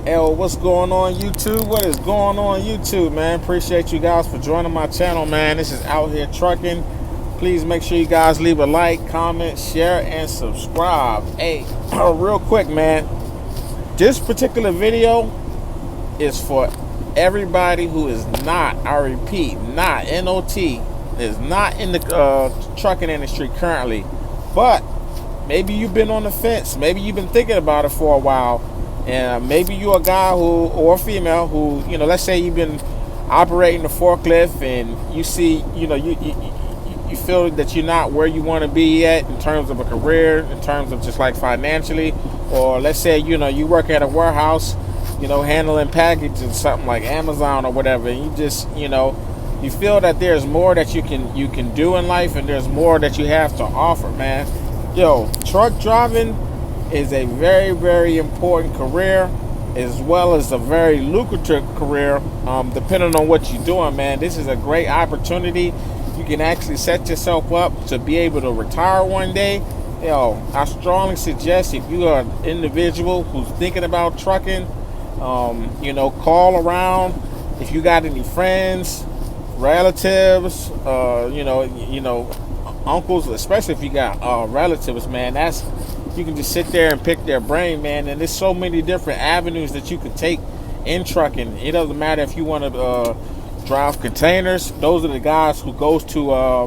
Yo, what's going on YouTube? What is going on YouTube, man? Appreciate you guys for joining my channel, man. This is Out Here Trucking. Please make sure you guys leave a like, comment, share, and subscribe. Hey, real quick, man. This particular video is for everybody who is not, I repeat, not, N-O-T, is not in the trucking industry currently. But maybe you've been on the fence. Maybe you've been thinking about it for a while. And maybe you're a guy or a female who, let's say you've been operating the forklift and you see, you feel that you're not where you want to be yet in terms of a career, in terms of just like financially, or let's say, you work at a warehouse, handling packages, something like Amazon or whatever, and you just, you feel that there's more that you can do in life and there's more that you have to offer, man. Truck driving is a very, very important career, as well as a very lucrative career, depending on what you're doing, man. This is a great opportunity. You can actually set yourself up to be able to retire one day. I strongly suggest, if you are an individual who's thinking about trucking, call around. If you got any friends, relatives, uncles, especially if you got relatives, man, you can just sit there and pick their brain, man. And there's so many different avenues that you can take in trucking. It doesn't matter if you want to drive containers. Those are the guys who goes to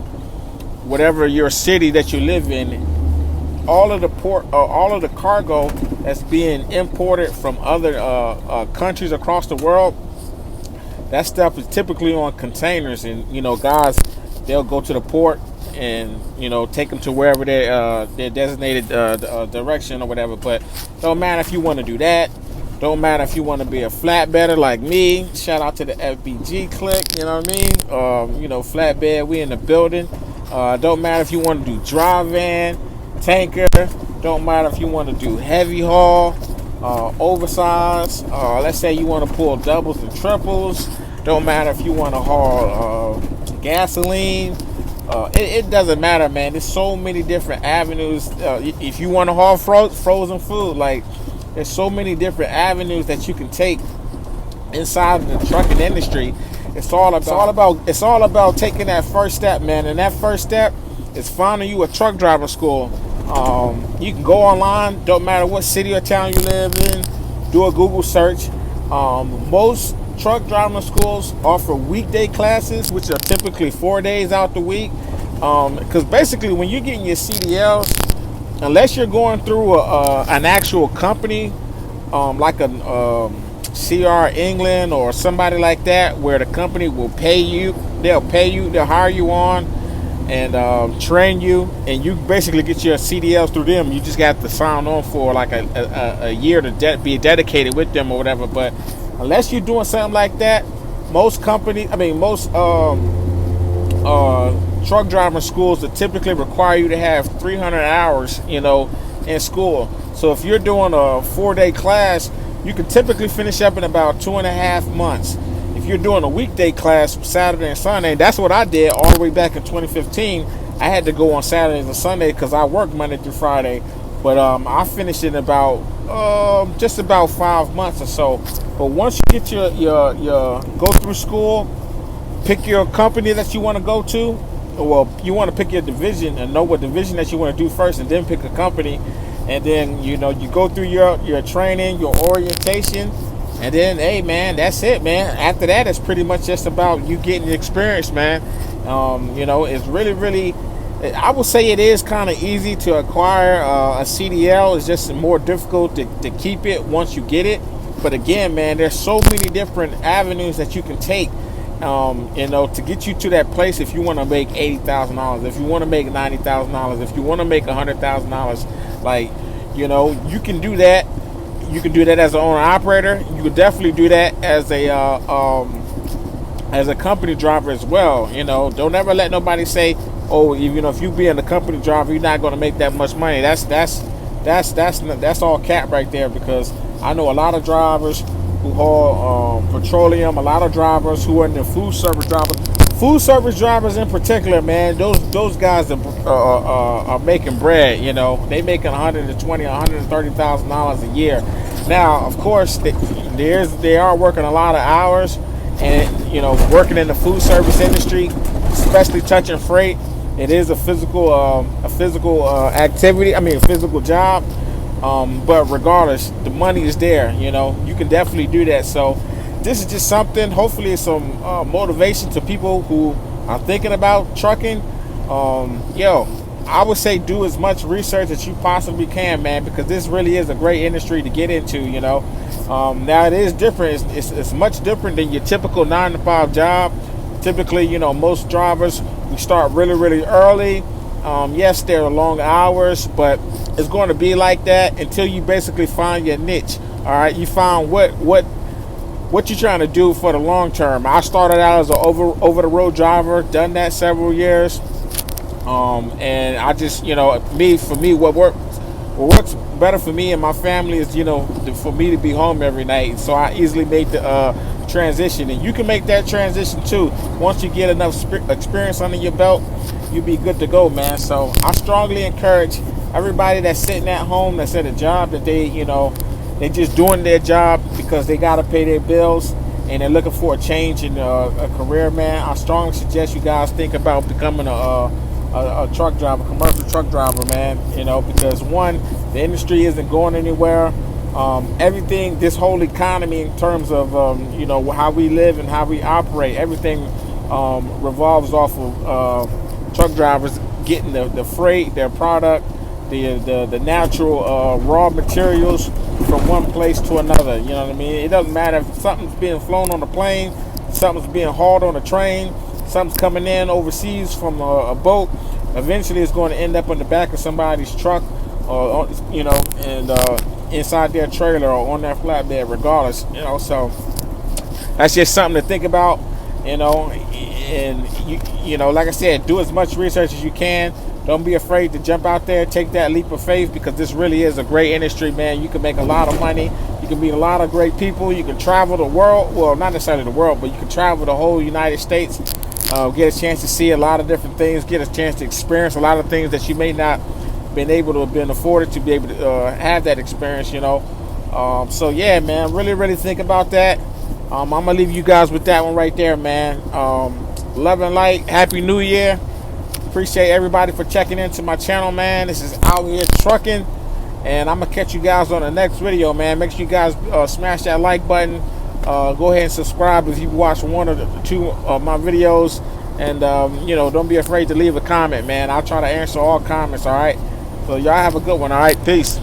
whatever your city that you live in. All of the cargo that's being imported from other countries across the world, that stuff is typically on containers. And guys, they'll go to the port and take them to wherever their designated direction or whatever. But don't matter if you want to do that. Don't matter if you want to be a flatbedder like me. Shout out to the FBG clique, you know what I mean? Flatbed, we in the building. Don't matter if you want to do dry van, tanker. Don't matter if you want to do heavy haul, oversized. Let's say you want to pull doubles and triples. Don't matter if you want to haul gasoline. It doesn't matter, man. There's so many different avenues. If you want to haul frozen food, like, there's so many different avenues that you can take inside of the trucking industry. It's all about taking that first step, man. And that first step is finding you a truck driving school. You can go online. Don't matter what city or town you live in. Do a Google search. Most truck driving schools offer weekday classes, which are typically 4 days out the week. Because basically, when you're getting your CDLs, unless you're going through an actual company, like a CR England or somebody like that, where the company will pay you, they'll hire you on and train you, and you basically get your CDLs through them. You just got to sign on for like a year to be dedicated with them or whatever. But unless you're doing something like that, most truck driving schools that typically require you to have 300 hours, in school. So if you're doing a 4-day class, you can typically finish up in about 2.5 months. If you're doing a weekday class Saturday and Sunday, that's what I did all the way back in 2015. I had to go on Saturdays and Sundays because I work Monday through Friday. But I finished in about just about 5 months or so. But once you get your go through school, pick your company that you want to go to. Well, you want to pick your division and know what division that you want to do first, and then pick a company. And then you go through your training, your orientation, and then, hey, man, that's it, man. After that, it's pretty much just about you getting the experience, man. It's really, I would say it is kind of easy to acquire a CDL. It's just more difficult to keep it once you get it. But again, man, there's so many different avenues that you can take, to get you to that place. If you want to make $80,000, if you want to make $90,000, if you want to make $100,000, like, you can do that. You can do that as an owner operator. You could definitely do that as a company driver as well. Don't ever let nobody say, oh, if you being a company driver, you're not going to make that much money. That's all cap right there, because I know a lot of drivers who haul petroleum, a lot of drivers who are in the food service drivers. Food service drivers in particular, man, those guys are making bread. They making $120,000, $130,000 a year. Now, of course, they are working a lot of hours, and working in the food service industry, especially touching freight. It is a physical activity. I mean, a physical job. But regardless, the money is there. You can definitely do that. So this is just something. Hopefully, it's some motivation to people who are thinking about trucking. I would say do as much research as you possibly can, man, because this really is a great industry to get into. Now it is different. It's much different than your typical 9 to 5 job. Typically, most drivers, we start really, really early. Yes, there are long hours, but it's going to be like that until you basically find your niche. All right, you find what you're trying to do for the long term. I started out as an over the road driver, done that several years, and I just for me, what works better for me and my family is for me to be home every night. So I easily made the transition, and you can make that transition too. Once you get enough experience under your belt, you'll be good to go, man. So I strongly encourage everybody that's sitting at home, that's at a job that they just doing their job because they got to pay their bills and they're looking for a change in a career, man. I strongly suggest you guys think about becoming a truck driver, commercial truck driver, man. Because one, the industry isn't going anywhere. Everything, this whole economy in terms of how we live and how we operate, everything revolves off of truck drivers getting the freight, their product, the natural raw materials from one place to another. You know what I mean? It doesn't matter if something's being flown on a plane, something's being hauled on a train, something's coming in overseas from a boat. Eventually, it's going to end up on the back of somebody's truck, and inside their trailer or on their flatbed, regardless. So that's just something to think about. And like I said, do as much research as you can. Don't be afraid to jump out there, take that leap of faith, because this really is a great industry, man. You can make a lot of money. You can meet a lot of great people. You can travel the world. Well, not necessarily the world, but you can travel the whole United States. Get a chance to see a lot of different things. Get a chance to experience a lot of things that you may not been able to have been afforded to be able to have that experience. So yeah, man, really, really think about that. I'm gonna leave you guys with that one right there, man. Love and light. Happy New Year. Appreciate everybody for checking into my channel, man. This is Out Here Trucking, and I'm gonna catch you guys on the next video, man. Make sure you guys smash that like button. Go ahead and subscribe if you watch one or two of my videos, and don't be afraid to leave a comment, man. I'll try to answer all comments. All right, so y'all have a good one. All right, peace.